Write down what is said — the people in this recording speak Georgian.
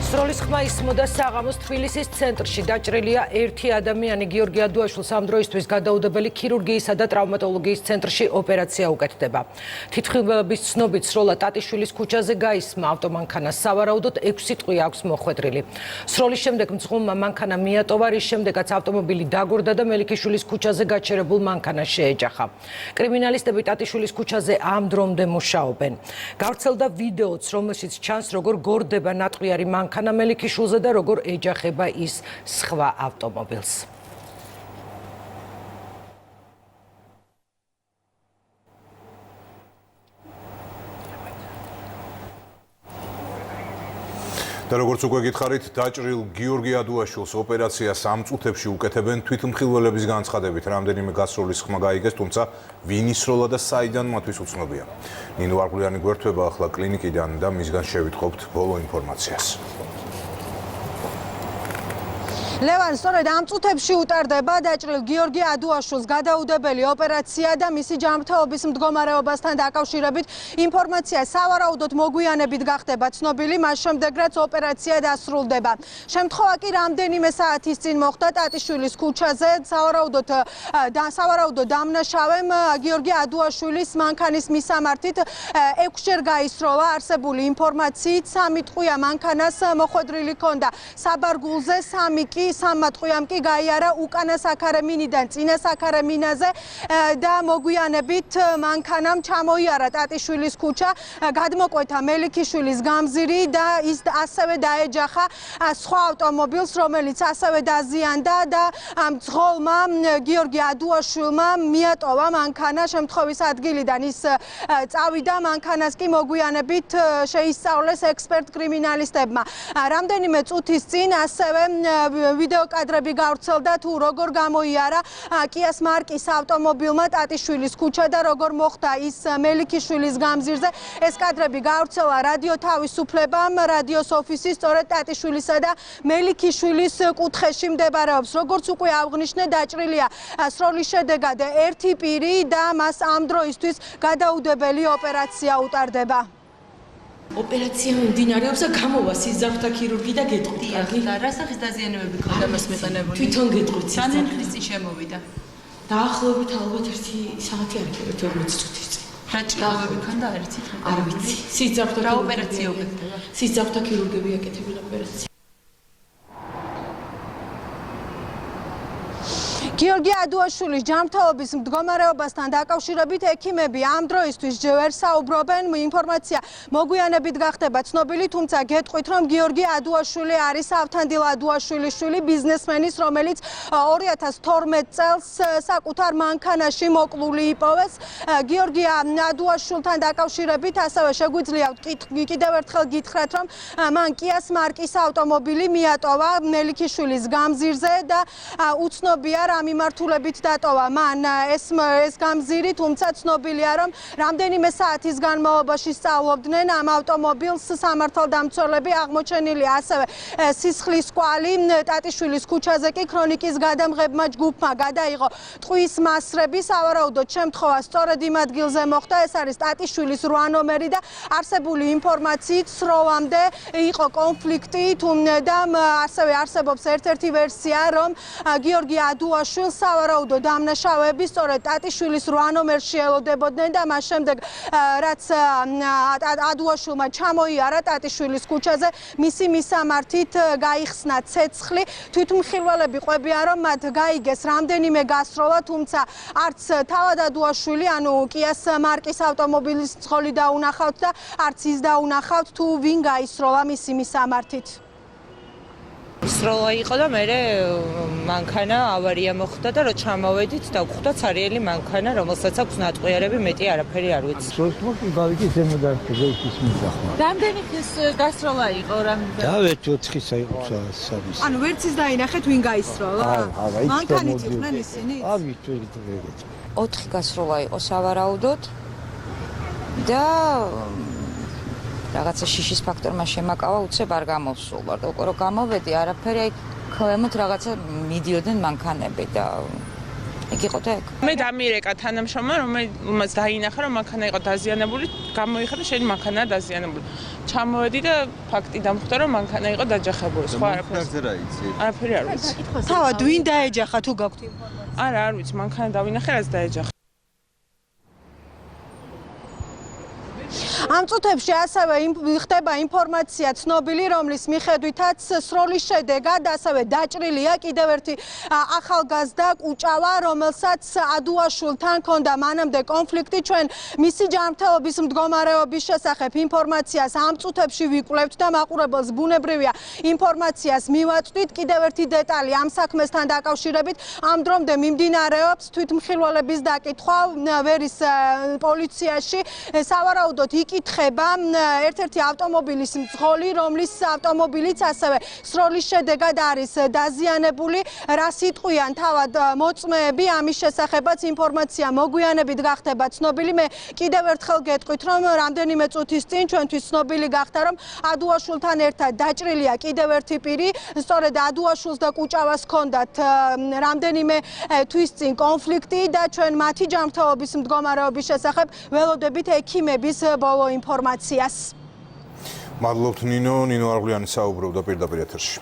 სროლის ხმა ისმოდა საღამოს თბილისის ცენტრში დაჭრილია ერთი ადამიანი გიორგი ადუაშვილს ამ დროისთვის გადაუდებელი ქირურგიისა და ტრავმატოლოგიის ცენტრში ოპერაცია უკეთდება. თვითმხილველების ცნობით სროლა ტატიშვილის ქუჩაზე გაისმა ავტომანქანა სავარაუდოდ 6 წყვი აქვს მოხვედრილი. სროლის შემდეგ მძღოლმა მანქანა მიატოვა, რის შემდეგაც ავტომობილი დაგორდა და მელიქიშვილის ქუჩაზე გაჩერებულ მანქანას შეეჯახა. კრიმინალისტები ტატიშვილის ქუჩაზე ამ დრომდე მუშაობენ. გავრცელდა ვიდეოც, რომელშიც ჩანს როგორ გორდება ნატყვიარი მანქანა მელიქიშვილზე და როგორ ეჯახება ის სხვა ავტომობილს. და როგორც უკვე გითხარით, დაჭრილ გიორგი ადუაშვილს ოპერაცია 3 წუთებში უკეთებენ თვითმხილველების განცხადებით. რამდენიმე გასროლის ხმა გაიგეს, თუმცა ვინ ისროლა და საიდან მათთვის უცნობია. ნინო ვარგულიანი გვერდება ახლა კლინიკიდან და მისგან შევიტყობთ ბოლო ინფორმაციას. ლევან, სწორედ ამ წუთებში უტარდება დაჭრილ გიორგი ადუაშვილს გადაუდებელი ოპერაცია და მისი ჯანმრთელობის მდგომარეობასთან დაკავშირებით ინფორმაცია სავარაუდოდ მოგვიანებით გახდება ცნობილი, მას შემდეგ რაც ოპერაცია დასრულდება. შემთხვევა კი რამდენიმე საათის წინ მოხდა ტატიშვილის ქუჩაზე, სავარაუდოდ დამნაშავემ გიორგი ადუაშვილის მანქანის მისამართით 6-ჯერ გაისროლა. არსებული ინფორმაციით 3 ტყვია მანქანას მოხვედრილი ჰქონდა საბარგულზე, 3 კი სამმა ტყვიამ კი გაიარა უკანა საქარემინიდან წინა საქარემინაზე და მოგვიანებით მანქანამ ჩამოიარა ტატიშვილის ქუჩა, გადმოკვეთა მელიქიშვილის გამზირი და ის ასევე დაეჯახა სხვა ავტომობილს, რომელიც ასევე დაზიანდა და მძღოლმა გიორგი ადუაშვილმა მიატოვა მანქანა შემთხვევის ადგილიდან. ის წავიდა, მანქანას კი მოგვიანებით შეისწავლეს ექსპერტ კრიმინალისტებმა. რამდენიმე წუთის წინ ასევე ვიდეო კადრები გავრცელდა თუ როგორ გამოიარა კიას მარკის ავტომობილმა ტატიშვილის ქუჩა და როგორ მოხდა ის მელიქიშვილის გამზირზე. ეს კადრები გავრცელა რადიო თავისუფლებამ, რადიოს ოფისი სწორედ ტატიშვილისა და მელიქიშვილის კუთხეში მდებარეობს. როგორც უკვე აღნიშნე, დაჭრილია სროლის შედეგად ერთი პირი და მას ამ დროისთვის გადაუდებელი ოპერაცია utardeba. ოპერაცია მიმდინარეობს და გამოვა სიზავთა ქირურგი და გეტყვით. და რა სახის დაზიანებები ქონდა მას მიყენებული? თვითონ გეტყვით. სანამ ხნის წინ შემოვიდა. დაახლოებით ალბათ 1 საათი არ იქნება 40 წუთის წინ. რა ჭიროებები ქონდა არ იცით? არ ვიცი. სიზავთა რა ოპერაცია უკეთდება? სიზავთა ქირურგები აკეთებენ ოპერაციას. გიორგი ადუაშვილის ჯანმრთელობის მდგომარეობასთან დაკავშირებით ექიმები ამ დროისთვის ჯერ საუბრობენ. ინფორმაცია მოგვიანებით გახდება ცნობილი, თუმცა გეტყვით, რომ გიორგი ადუაშვილი არის ავთანდილ ადუაშვილის შვილი, ბიზნესმენის, რომელიც 2012 წელს საკუთარ მანქანაში მოკლული იპოვეს. გიორგი ადუაშვილთან დაკავშირებით ასევე შეგვიძლია კიდევ ერთხელ გითხრათ, რომ მან კიას მარკის ავტომობილი მიატოვა მელიქიშვილის გამზირზე და უცნობია რა მიმართულებით დატოვა მან ეს გამზირი, თუმცა ცნობილია, რომ რამდენიმე საათის განმავლობაში სწავლობდნენ ამ ავტომობილს სამართალდამცველები. აღმოჩენილია ასევე სისხლის კვალი. ტატიშვილის ქუჩაზე კი ქრონიკის გადამღებმა ჯგუფმა გადაიღო ტყვის მასრები. სავარაუდოდ შემთხვევა სწორედ იმ ადგილზე მოხდა. ეს არის ტატიშვილის 8 ნომერი და არსებული ინფორმაციით სროვამდე იყო კონფლიქტი, და ასევე არსებობს ერთ-ერთი ვერსია, რომ გიორგი ადუაშვილს სავარაუდოდ დამნაშავეები სწორედ ტატიშვილის 8 ნომერში ელოდებოდნენ და მას შემდეგ რაც ადუაშვილმა ჩამოიარა ტატიშვილის ქუჩაზე, მისი მისამართით გაიხსნა ცეცხლი. თვითმხილველები ყვებიან, რომ მათ გაიგეს რამდენიმე გასროლა, თუმცა არც თავად ადუაშვილი, ანუ კიას მარკის ავტომობილის მძღოლი დაუნახავთ და არც ის დაუნახავთ, თუ ვინ გაისროლა მისი მისამართით. სროლა იყო და მე მანქანა ავარია მოხდა და რო ჩამოვედით და გვხვდა ცარიელი მანქანა, რომელსაც აქვს ნატყვიარები, მეტი არაფერი არ ვიცი. სროლში გავიგე ზემოდან ის მიდახმა. რამდენი ხის გასროლა იყო რამდენი? და 4-ისა იყო საათი. ანუ ვერც ის დაინახეთ ვინ გაისროლა? მანქანით იყვნენ ისინი? ავით ვერეთ. 4 გასროლა იყო სავარაუდოდ და რაღაცა შიშის ფაქტორმა შემაკავა, უცებ არ გამოვსულვარ და უკვე რომ გამოვედი, არაფერი, აი ქვემოთ რაღაცა მიდიოდნენ მანქანები და ეგ იყო და ეგ. მე დამირეკა თანამშრომლმა, რომელმაც დაინახა, რომ მანქანა იყო დაზიანებული, გამოიხადა შენ მანქანაა დაზიანებული. ჩამოვედი და ფაქტი დამხვდა, რომ მანქანა იყო დაჯახებული. სხვა არაფერი არ ვიცი. თავად ვინ დაეჯახა თუ გაქვთ ინფორმაცია? არა, არ ვიცი, მანქანა დავინახე, რაც დაეჯახა. ამ წუთებში ასევე ხდება ინფორმაცია ცნობილი, რომლის მიხედვითაც სროლის შედეგად ასევე დაჭრილია კიდევ ერთი ახალგაზრდა კუჭავა, რომელსაც ადუაშვილთან ჰქონდა მანამდე კონფლიქტი. ჩვენ მისი ჯანმრთელობის მდგომარეობის შესახებ ინფორმაციას ამ წუთებში ვიკვლევთ და მაყურებელს ბუნებრივია ინფორმაციას მივაწვდით. კიდევ ერთი დეტალი ამ საქმესთან დაკავშირებით ამ დრომდე მიმდინარეობს თვითმხილველების დაკითხვა ვერის პოლიციაში. სავარაუდოდ იკითხება ერთ-ერთი ავტომობილის მძღოლი, რომლის ავტომობილიც ასევე სროლის შედეგად არის დაზიანებული. რა სიტყვიან თავად მოწმეები ამის შესახებაც ინფორმაცია მოგვიანებით გახდება ცნობილი. მე კიდევ ერთხელ გეტყვით, რომ რამდენიმე წუთის წინ ჩვენთვის ცნობილი გახდა, რომ ადუაშვილთან ერთად დაჭრილია კიდევ ერთი პირი. სწორედ ადუაშვილს და კუჭავას ჰქონდათ რამდენიმე თვის წინ კონფლიქტი და ჩვენ მათი ჯანმრთელობის მდგომარეობის შესახებ ველოდებით ექიმების ბოლო ინფორმაციას. მადლობთ ნინო არღვლიანი საუბრობდა პირდაპირ ეთერში.